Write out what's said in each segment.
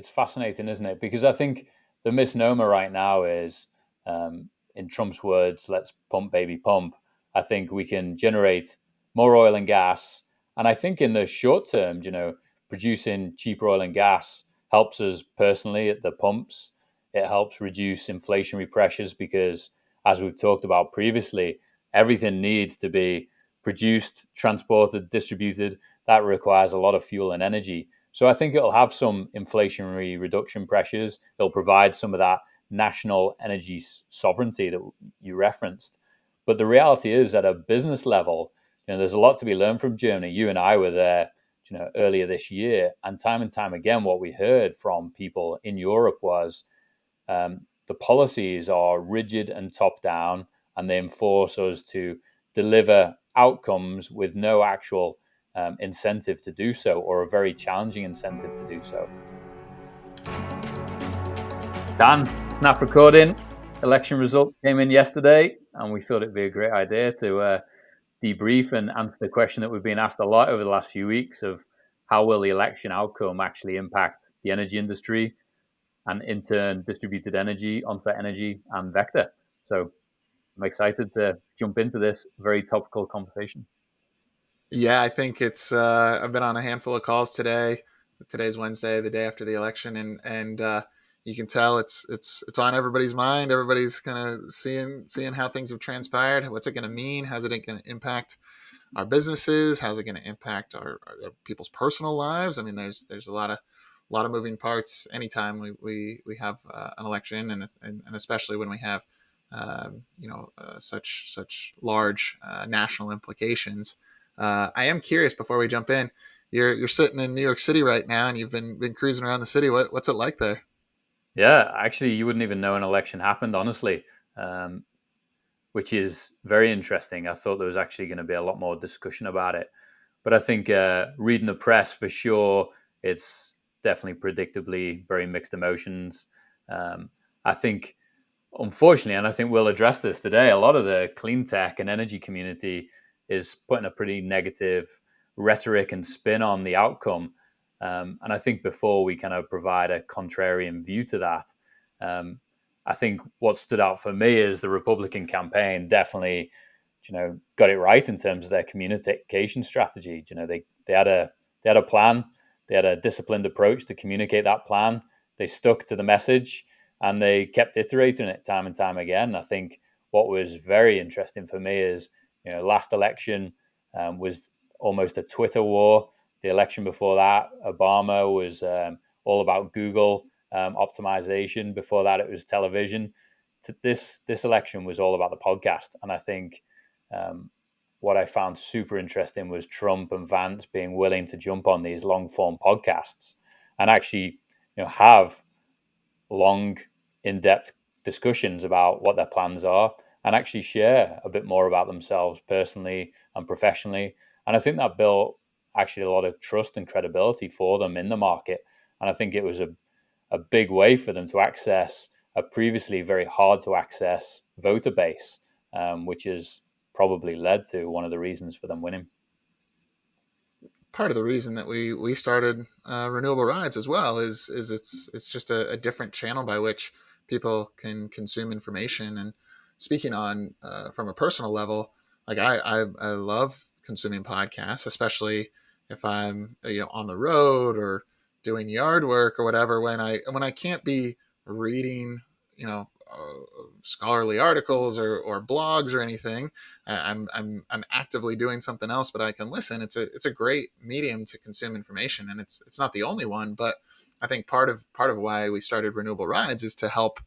it's fascinating, isn't it? Because I think the misnomer right now is, in Trump's words, "Let's pump, baby, pump." I think we can generate more oil and gas, and I think in the short term, producing cheaper oil and gas helps us personally at the pumps. It helps reduce inflationary pressures because, as we've talked about previously, everything needs to be produced, transported, distributed. That requires a lot of fuel and energy. So I think it'll have some inflationary reduction pressures. It'll provide some of that national energy sovereignty that you referenced. But the reality is, at a business level, there's a lot to be learned from Germany. You and I were there, earlier this year, and time again, what we heard from people in Europe was, the policies are rigid and top down, and they enforce us to deliver outcomes with no actual incentive to do so, or a very challenging incentive to do so. Dan, snap recording. Election results came in yesterday, and we thought it'd be a great idea to debrief and answer the question that we've been asked a lot over the last few weeks of how will the election outcome actually impact the energy industry, and in turn distributed energy, on-site energy, and VECKTA. So I'm excited to jump into this very topical conversation. Yeah, I think it's. I've been on a handful of calls today. Today's Wednesday, the day after the election, and you can tell it's on everybody's mind. Everybody's kind of seeing how things have transpired. What's it going to mean? How's it going to impact our businesses? How's it going to impact our people's personal lives? I mean, there's a lot of moving parts anytime we have an election, and especially when we have such large national implications. I am curious before we jump in. You're sitting in New York City right now, and you've been cruising around the city. What's it like there? Yeah, actually, you wouldn't even know an election happened, honestly, um, which is very interesting. I thought there was actually going to be a lot more discussion about it. But I think reading the press for sure, it's definitely predictably very mixed emotions. I think, unfortunately, and I think we'll address this today, a lot of the clean tech and energy community is putting a pretty negative rhetoric and spin on the outcome. And I think before we kind of provide a contrarian view to that, um, I think what stood out for me is the Republican campaign definitely, got it right in terms of their communication strategy. They had a plan, they had a disciplined approach to communicate that plan. They stuck to the message, and they kept iterating it time and time again. I think what was very interesting for me is, last election was almost a Twitter war. The election before that, Obama, was all about Google optimization. Before that, it was television. This election was all about the podcast, and I think um, what I found super interesting was Trump and Vance being willing to jump on these long form podcasts and actually, have long, in depth discussions about what their plans are, and actually share a bit more about themselves personally and professionally. And I think that built actually a lot of trust and credibility for them in the market. And I think it was a big way for them to access a previously very hard to access voter base, which has probably led to one of the reasons for them winning. Part of the reason that we started renewable rides as well is it's just a different channel by which people can consume information. And speaking on from a personal level, like I love consuming podcasts, especially if I'm on the road or doing yard work or whatever. When I can't be reading scholarly articles or blogs or anything, I'm actively doing something else, but I can listen. It's a great medium to consume information, and it's not the only one. But I think part of why we started Renewable Rides is to help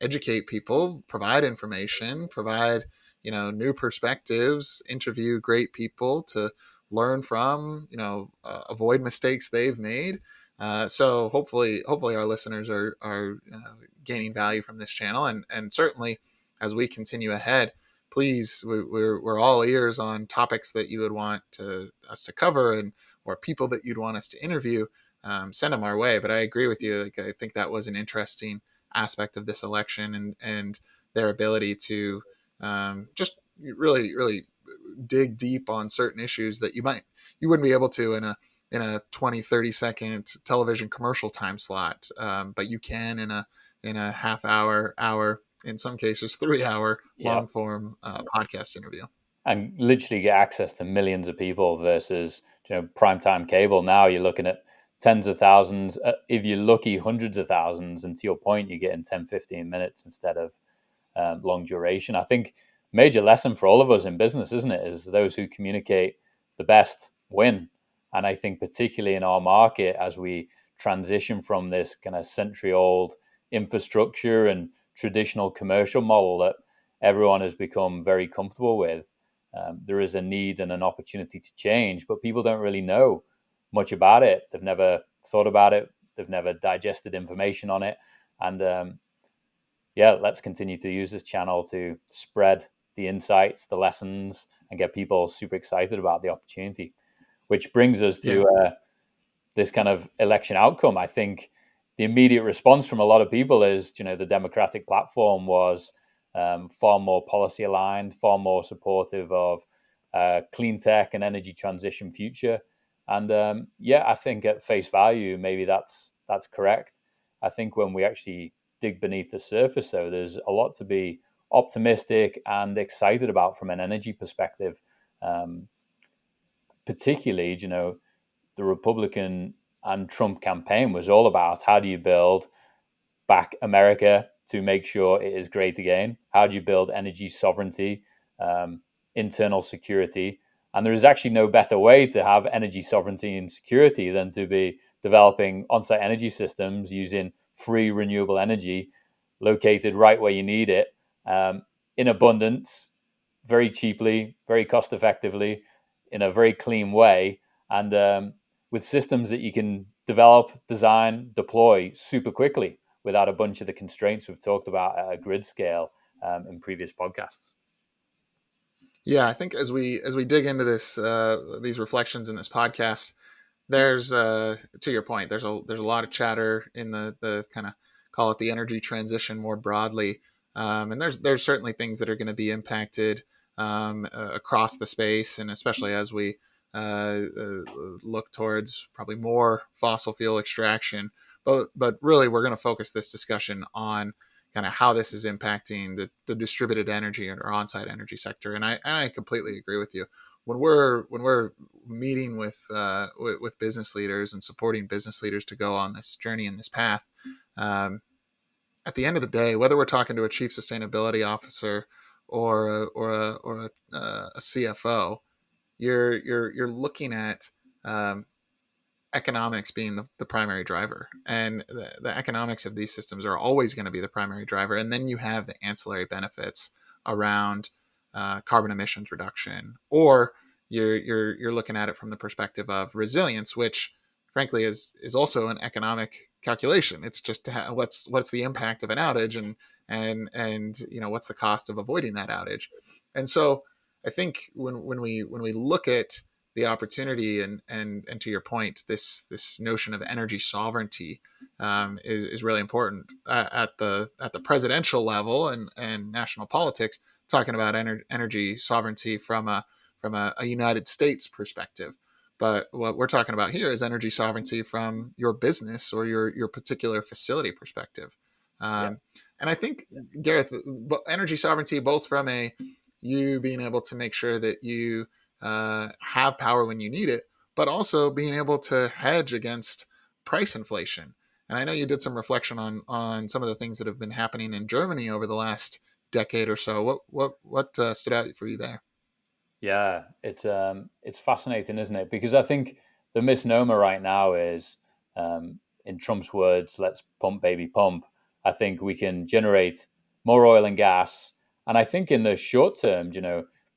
educate people, provide information, provide new perspectives, interview great people to learn from, avoid mistakes they've made. So hopefully our listeners are gaining value from this channel, and certainly as we continue ahead, please, we're all ears on topics that you would want us to cover, and or people that you'd want us to interview. Send them our way. But I agree with you. Like, I think that was an interesting aspect of this election, and their ability to just really dig deep on certain issues that you wouldn't be able to in in a 20-30 second television commercial time slot, but you can in a half hour, in some cases 3 hour Yeah. long form podcast interview. And literally get access to millions of people versus primetime cable. Now you're looking at tens of thousands, if you're lucky, hundreds of thousands. And to your point, you're getting 10, 15 minutes instead of long duration. I think major lesson for all of us in business, isn't it, is those who communicate the best win. And I think particularly in our market, as we transition from this kind of century old infrastructure and traditional commercial model that everyone has become very comfortable with, there is a need and an opportunity to change, but people don't really know much about it. They've never thought about it. They've never digested information on it. And yeah, let's continue to use this channel to spread the insights, the lessons, and get people super excited about the opportunity. Which brings us Yeah. to this kind of election outcome. I think the immediate response from a lot of people is, the Democratic platform was far more policy aligned, far more supportive of clean tech and energy transition future. And yeah, I think at face value, maybe that's correct. I think when we actually dig beneath the surface, though, there's a lot to be optimistic and excited about from an energy perspective. Um, Particularly, the Republican and Trump campaign was all about how do you build back America to make sure it is great again? How do you build energy sovereignty, internal security? And there is actually no better way to have energy sovereignty and security than to be developing on-site energy systems using free renewable energy located right where you need it, in abundance, very cheaply, very cost effectively, in a very clean way, and with systems that you can develop, design, deploy super quickly without a bunch of the constraints we've talked about at a grid scale in previous podcasts. Yeah, I think as we dig into this these reflections in this podcast, there's to your point, there's a lot of chatter in the kind of, call it, the energy transition more broadly, and there's certainly things that are going to be impacted across the space, and especially as we look towards probably more fossil fuel extraction. But really, we're going to focus this discussion on kind of how this is impacting the distributed energy or on-site energy sector. And I completely agree with you. When we're meeting with business leaders and supporting business leaders to go on this journey and this path, um, at the end of the day, whether we're talking to a chief sustainability officer or a CFO, you're looking at economics being the primary driver, and the economics of these systems are always going to be the primary driver, and then you have the ancillary benefits around carbon emissions reduction, or you're looking at it from the perspective of resilience, which frankly is also an economic calculation. It's just what's the impact of an outage, and what's the cost of avoiding that outage. And so I think when we look at the opportunity, and to your point, this notion of energy sovereignty is really important at the presidential level and national politics, talking about energy sovereignty from a United States perspective. But what we're talking about here is energy sovereignty from your business or your particular facility perspective. Yeah, Um, and I think, Gareth, energy sovereignty both from a you being able to make sure that you have power when you need it, but also being able to hedge against price inflation. And I know you did some reflection on some of the things that have been happening in Germany over the last decade or so. What stood out for you there? yeah, it's fascinating, isn't it? Because I think the misnomer right now is, in Trump's words, "Let's pump, baby, pump." I think we can generate more oil and gas, and I think in the short term,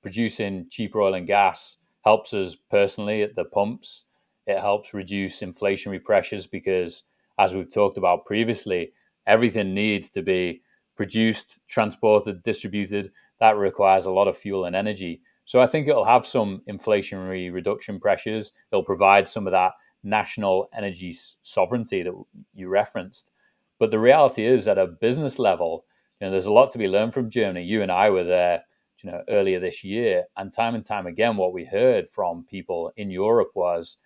producing cheaper oil and gas helps us personally at the pumps. It helps reduce inflationary pressures because, as we've talked about previously, everything needs to be produced, transported, distributed. That requires a lot of fuel and energy. So I think it'll have some inflationary reduction pressures. It'll provide some of that national energy sovereignty that you referenced. But the reality is, at a business level, there's a lot to be learned from Germany. You and I were there, earlier this year, and time again, what we heard from people in Europe was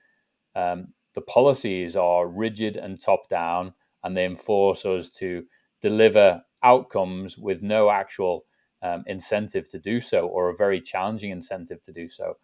the policies are rigid and top down, and they enforce us to deliver outcomes with no actual incentive to do so, or a very challenging incentive to do so.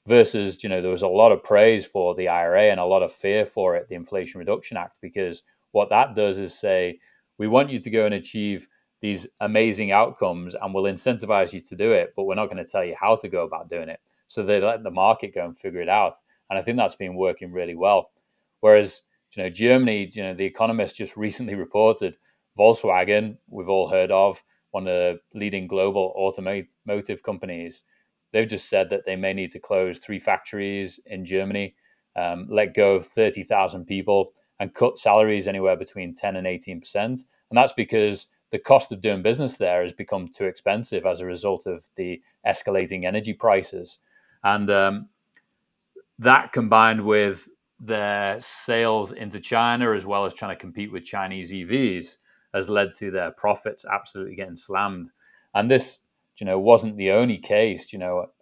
Versus, there was a lot of praise for the IRA and a lot of fear for it, the Inflation Reduction Act, because what that does is say, we want you to go and achieve these amazing outcomes and we'll incentivize you to do it, but we're not going to tell you how to go about doing it. So they let the market go and figure it out. And I think that's been working really well. Whereas, Germany, the Economist just recently reported Volkswagen, we've all heard of, one of the leading global automotive companies. They've just said that they may need to close 3 factories in Germany, let go of 30,000 people, and cut salaries anywhere between 10 and 18%. And that's because the cost of doing business there has become too expensive as a result of the escalating energy prices. And that combined with their sales into China, as well as trying to compete with Chinese EVs, has led to their profits absolutely getting slammed. And this, wasn't the only case.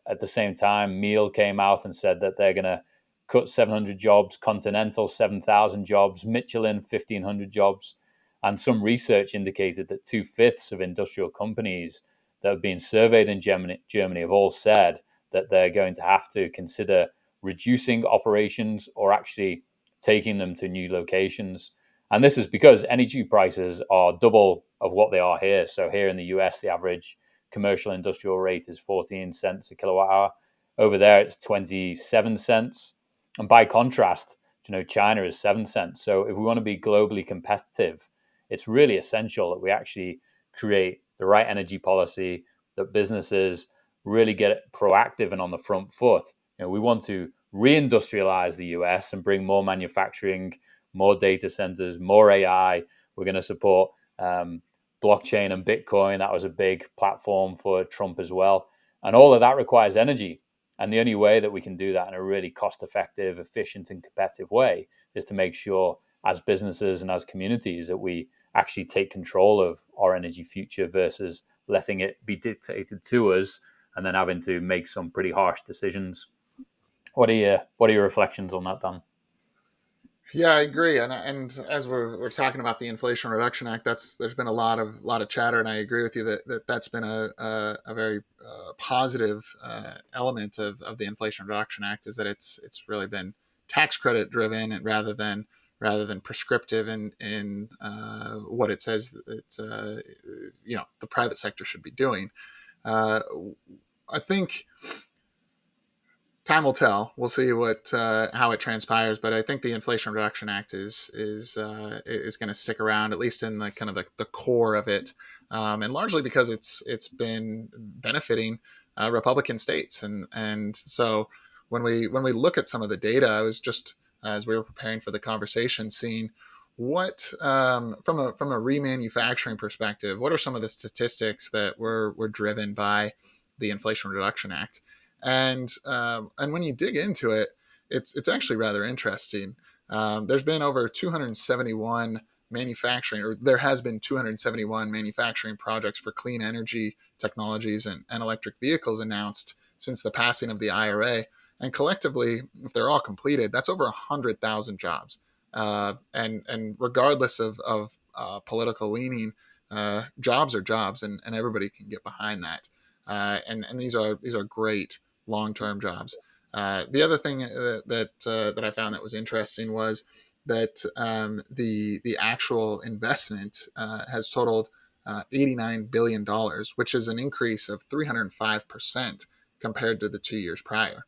At the same time, Meal came out and said that they're going to cut 700 jobs, Continental 7,000 jobs, Michelin 1,500 jobs. And some research indicated that 2/5 of industrial companies that have been surveyed in Germany have all said that they're going to have to consider reducing operations or actually taking them to new locations. And this is because energy prices are double of what they are here. So here in the US, the average commercial industrial rate is 14 cents a kilowatt hour. Over there, it's 27 cents. And by contrast, China is 7 cents. So if we want to be globally competitive, it's really essential that we actually create the right energy policy, that businesses really get proactive and on the front foot. We want to reindustrialize the US and bring more manufacturing, more data centers, more AI. We're going to support blockchain and Bitcoin. That was a big platform for Trump as well. And all of that requires energy. And the only way that we can do that in a really cost effective, efficient, and competitive way is to make sure, as businesses and as communities, that we actually take control of our energy future versus letting it be dictated to us and then having to make some pretty harsh decisions. What are your reflections on that, Dan? Yeah, I agree. And as we're talking about the Inflation Reduction Act, there's been a lot of chatter, and I agree with you that's been a very positive element of the Inflation Reduction Act, is that it's really been tax credit driven, and rather than prescriptive in what it says that the private sector should be doing. Uh, I think time will tell. We'll see what how it transpires, but I think the Inflation Reduction Act is going to stick around, at least in the kind of the core of it, and largely because it's been benefiting Republican states, and so when we look at some of the data, I was just, as we were preparing for the conversation, seeing what from a remanufacturing perspective, what are some of the statistics that were driven by the Inflation Reduction Act. And when you dig into it, it's actually rather interesting. There's been over 271 manufacturing, or there has been 271 manufacturing projects for clean energy technologies and electric vehicles announced since the passing of the IRA. And collectively, if they're all completed, that's over 100,000 jobs. And regardless of political leaning, jobs are jobs, and everybody can get behind that. And these are great long-term jobs. The other thing that I found that was interesting was that the actual investment has totaled $89 billion, which is an increase of 305% compared to the 2 years prior.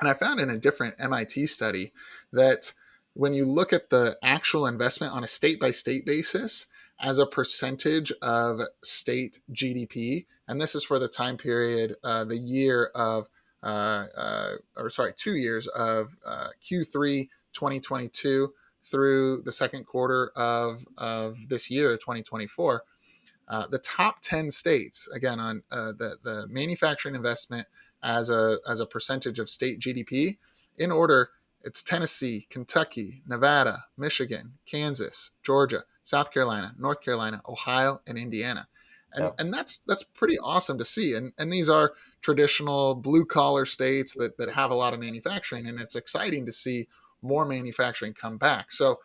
And I found in a different MIT study that when you look at the actual investment on a state by state basis as a percentage of state GDP, and this is for the time period, the year of, 2 years of Q3 2022 through the second quarter of this year, 2024, the top 10 states, again, on the manufacturing investment as a percentage of state GDP, in order, it's Tennessee, Kentucky, Nevada, Michigan, Kansas, Georgia, South Carolina, North Carolina, Ohio, and Indiana. Yeah. And that's pretty awesome to see. And these are traditional blue collar states that have a lot of manufacturing. And it's exciting to see more manufacturing come back. So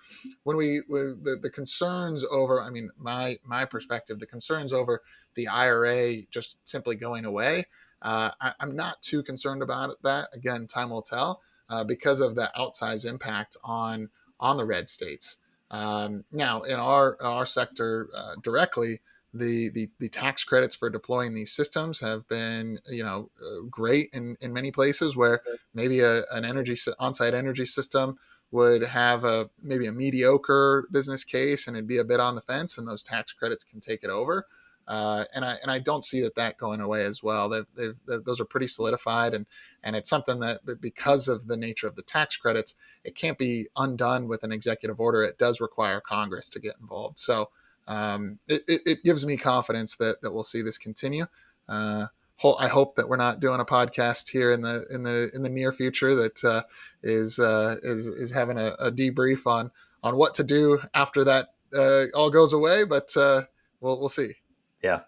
when the concerns over, I mean, my perspective, the concerns over the IRA just simply going away, I'm not too concerned about that. Again, time will tell, because of the outsized impact on the red states. Now, in our sector directly, the tax credits for deploying these systems have been, great in many places where maybe an on-site energy system would have maybe a mediocre business case and it'd be a bit on the fence, and those tax credits can take it over. And I don't see that going away as well. Those are pretty solidified, and it's something that, because of the nature of the tax credits, it can't be undone with an executive order. It does require Congress to get involved. So it gives me confidence that we'll see this continue. I hope that we're not doing a podcast here in the near future that is having a debrief on what to do after that all goes away. But we'll see. Yeah.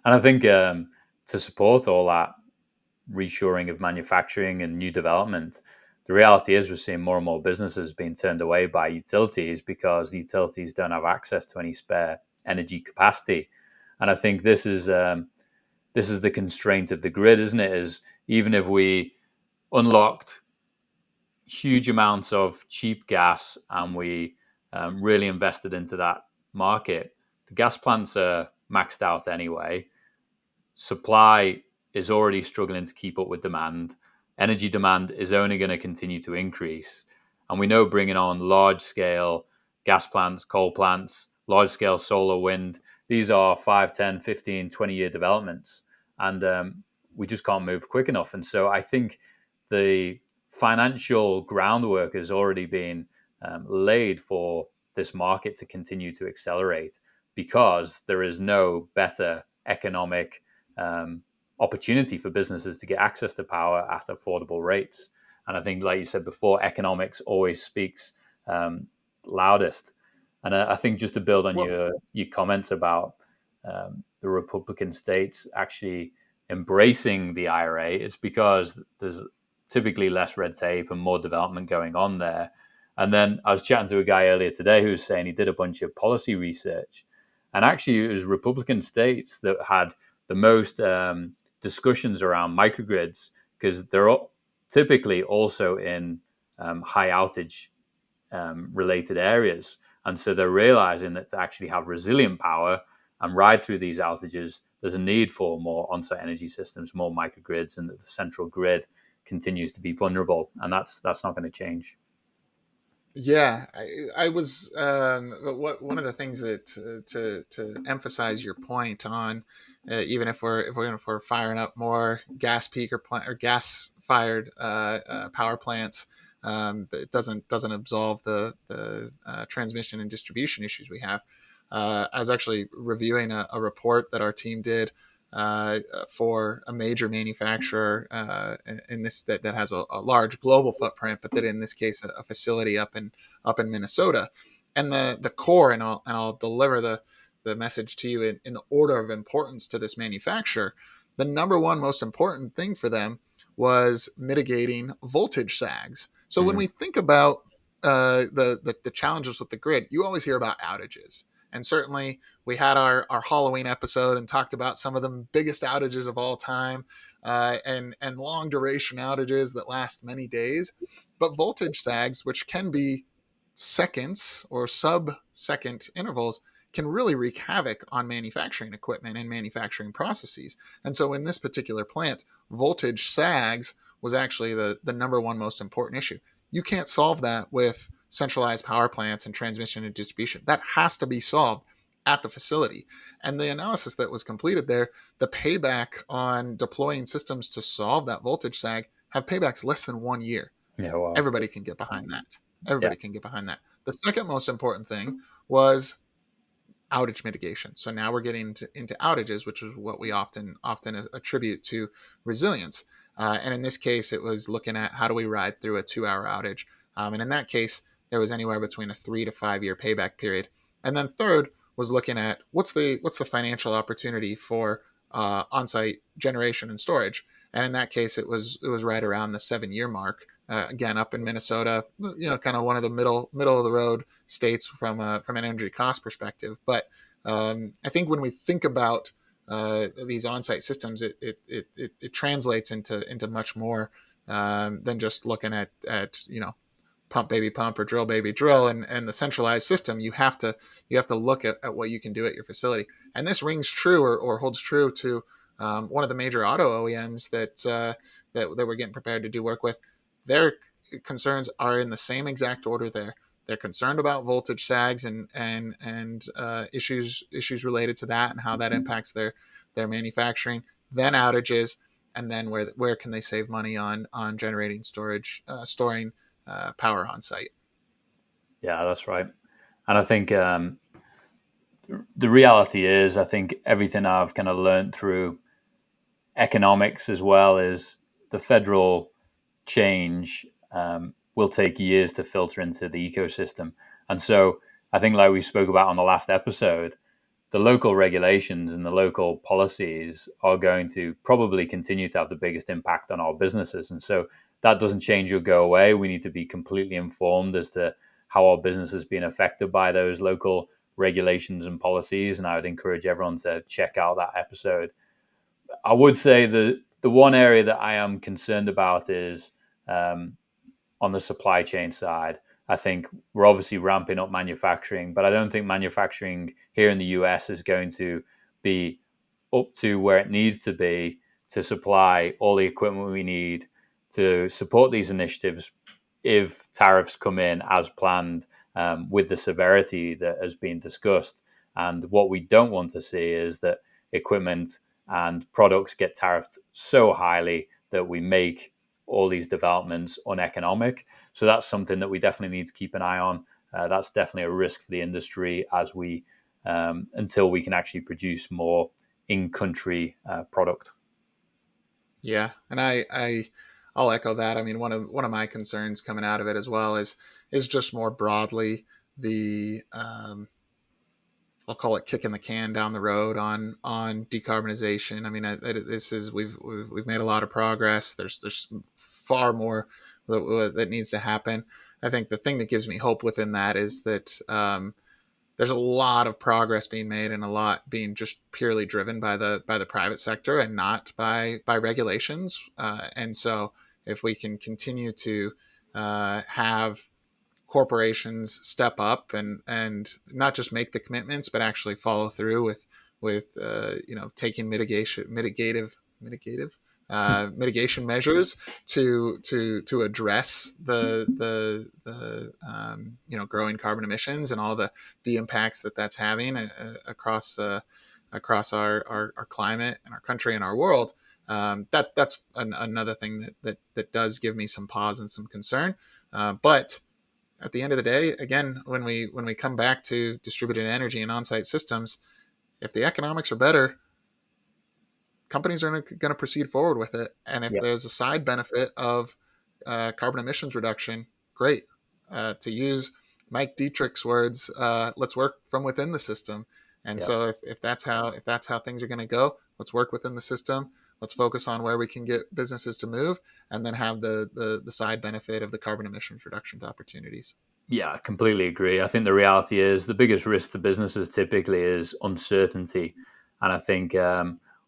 And I think to support all that reshoring of manufacturing and new development, the reality is we're seeing more and more businesses being turned away by utilities because the utilities don't have access to any spare energy capacity. And I think this is the constraint of the grid, isn't it? Is even if we unlocked huge amounts of cheap gas and we really invested into that market, the gas plants are maxed out anyway. Supply is already struggling to keep up with demand. Energy demand is only going to continue to increase. And we know bringing on large scale gas plants, coal plants, large scale solar, wind, these are 5, 10, 15, 20-year developments. And we just can't move quick enough. And so I think the financial groundwork has already been laid for this market to continue to accelerate because there is no better economic um, opportunity for businesses to get access to power at affordable rates. And I think, like you said before, economics always speaks loudest. And I think just to build on Well, your comments about the Republican states actually embracing the IRA, it's because there's typically less red tape and more development going on there. And then I was chatting to a guy earlier today who was saying he did a bunch of policy research, and actually it was Republican states that had the most discussions around microgrids because they're typically also in high outage related areas. And so they're realizing that to actually have resilient power and ride through these outages, there's a need for more on-site energy systems, more microgrids, and that the central grid continues to be vulnerable. And that's not going to change. yeah, I was one of the things that to emphasize your point on, even if we're firing up more gas peaker plant or gas fired power plants, it doesn't absolve the transmission and distribution issues we have. I was actually reviewing a report that our team did for a major manufacturer in this that has a large global footprint, but that in this case a facility up in Minnesota, and the core, and I'll deliver the message to you in the order of importance to this manufacturer. The number one most important thing for them was mitigating voltage sags. So when Mm-hmm. we think about the challenges with the grid, you always hear about outages. And certainly, we had our Halloween episode and talked about some of the biggest outages of all time, and long duration outages that last many days. But voltage sags, which can be seconds or sub-second intervals, can really wreak havoc on manufacturing equipment and manufacturing processes. And so, in this particular plant, voltage sags was actually the number one most important issue. You can't solve that with centralized power plants and transmission and distribution. That has to be solved at the facility. And the analysis that was completed there, the payback on deploying systems to solve that voltage sag have paybacks less than 1 year. Yeah, well, Everybody can get behind that. yeah, Everybody can get behind that. The second most important thing was outage mitigation. So now we're getting into outages, which is what we often attribute to resilience. And in this case, it was looking at how do we ride through a 2 hour outage. And in that case, there was anywhere between a 3 to 5 year payback period. And then third was looking at what's the financial opportunity for on-site generation and storage. And in that case, it was right around the 7 year mark. again, up in Minnesota, kind of one of the middle of the road states from an energy cost perspective. But I think when we think about these on-site systems, it translates into much more than just looking at pump baby pump or drill baby drill and the centralized system. You have to look at what you can do at your facility. And this rings true or holds true to one of the major auto OEMs that we're getting prepared to do work with. Their concerns are in the same exact order there. They're concerned about voltage sags and issues related to that and how that impacts their manufacturing, then outages, and then where can they save money on generating storing power on site. Yeah, that's right. And I think the reality is, I think everything I've kind of learned through economics as well is the federal change will take years to filter into the ecosystem. And so I think, like we spoke about on the last episode, the local regulations and the local policies are going to probably continue to have the biggest impact on our businesses. And so that doesn't change or go away. We need to be completely informed as to how our business is being affected by those local regulations and policies. And I would encourage everyone to check out that episode. I would say the one area that I am concerned about is on the supply chain side. I think we're obviously ramping up manufacturing, but I don't think manufacturing here in the US is going to be up to where it needs to be to supply all the equipment we need to support these initiatives if tariffs come in as planned, with the severity that has been discussed. And what we don't want to see is that equipment and products get tariffed so highly that we make all these developments uneconomic. So that's something that we definitely need to keep an eye on. That's definitely a risk for the industry as we until we can actually produce more in-country product. Yeah, and I'll echo that. I mean, one of my concerns coming out of it as well is just more broadly the I'll call it kicking the can down the road on decarbonization. I mean, this is we've made a lot of progress. There's far more that needs to happen. I think the thing that gives me hope within that is that there's a lot of progress being made and a lot being just purely driven by the private sector and not by regulations. And so if we can continue to have corporations step up and not just make the commitments, but actually follow through with taking mitigation measures to address the growing carbon emissions and all the impacts that's having across our climate and our country and our world. That's another thing that does give me some pause and some concern. But at the end of the day, again, when we come back to distributed energy and on-site systems, if the economics are better, companies are going to proceed forward with it. And if Yep. there's a side benefit of carbon emissions reduction, great. To use Mike Dietrich's words, let's work from within the system. And Yep. so if that's how things are going to go, let's work within the system. Let's focus on where we can get businesses to move, and then have the side benefit of the carbon emissions reduction opportunities. Yeah, I completely agree. I think the reality is the biggest risk to businesses typically is uncertainty. And I think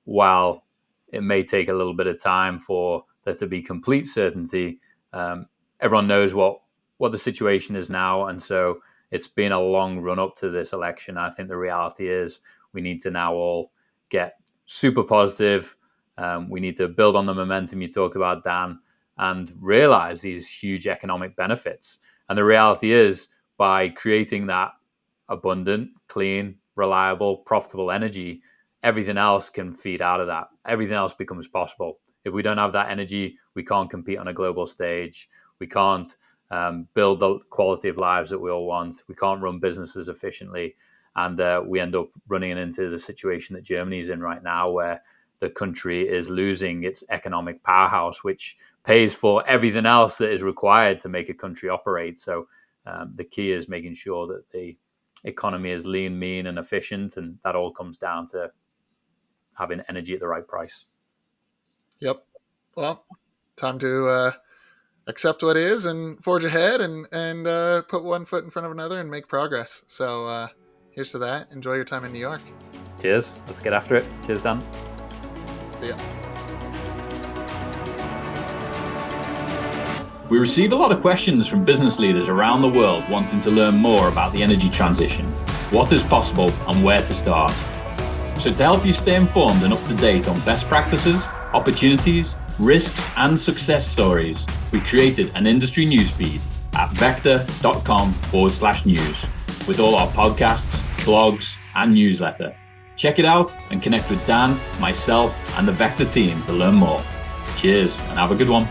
while it may take a little bit of time for there to be complete certainty, um, everyone knows what the situation is now. And so it's been a long run up to this election. I think the reality is we need to now all get super positive. We need to build on the momentum you talked about, Dan, and realize these huge economic benefits. And the reality is, by creating that abundant, clean, reliable, profitable energy, everything else can feed out of that. Everything else becomes possible. If we don't have that energy, we can't compete on a global stage. We can't build the quality of lives that we all want. We can't run businesses efficiently. And we end up running into the situation that Germany is in right now, where the country is losing its economic powerhouse, which pays for everything else that is required to make a country operate. So the key is making sure that the economy is lean, mean, and efficient, and that all comes down to having energy at the right price. Yep. Well, time to accept what is and forge ahead and put one foot in front of another and make progress. So here's to that. Enjoy your time in New York. Cheers. Let's get after it. Cheers, Dan. See ya. We receive a lot of questions from business leaders around the world wanting to learn more about the energy transition, what is possible, and where to start. So to help you stay informed and up to date on best practices, opportunities, risks, and success stories, we created an industry newsfeed at VECKTA.com/news with all our podcasts, blogs, and newsletter. Check it out and connect with Dan, myself, and the VECKTA team to learn more. Cheers and have a good one.